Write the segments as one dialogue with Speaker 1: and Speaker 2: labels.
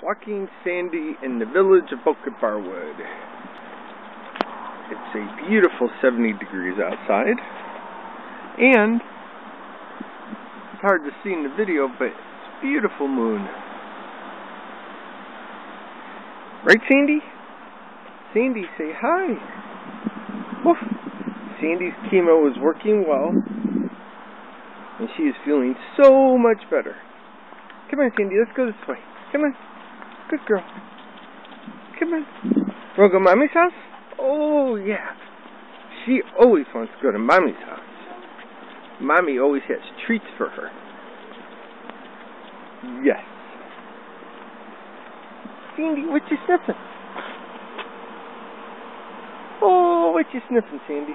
Speaker 1: Joaquin Sandy in the village of Bokeh Barwood. It's a beautiful 70 degrees outside, and it's hard to see in the video, but it's a beautiful moon. Right, Sandy? Sandy, say hi. Woof. Sandy's chemo is working well, and she is feeling so much better. Come on, Sandy, let's go this way. Come on. Good girl. Come on. Wanna go to Mommy's house? Oh, yeah. She always wants to go to Mommy's house. Mommy always has treats for her. Yes. Sandy, what you sniffing? Oh, what you sniffing, Sandy?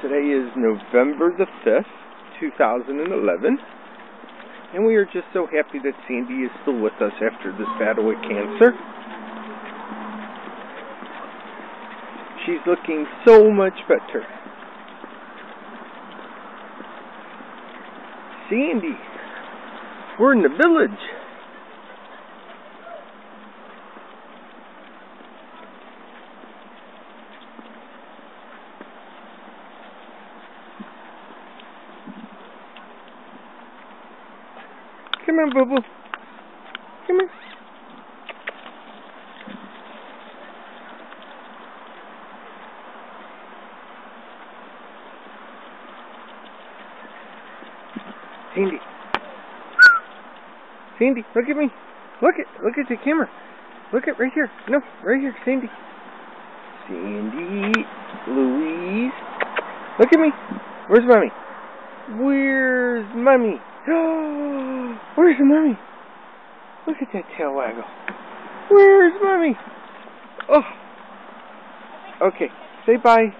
Speaker 1: Today is November the 5th, 2011. And we are just so happy that Sandy is still with us after this battle with cancer. She's looking so much better. Sandy, we're in the village. Come on, Boo-Boo. Come on. Sandy. Sandy, look at me. Look at the camera. Look at right here. No, right here, Sandy. Sandy, Louise. Look at me. Where's Mommy? Where's Mommy? Where's Mommy? Look at that tail waggle. Where's Mommy? Oh. Okay, say bye.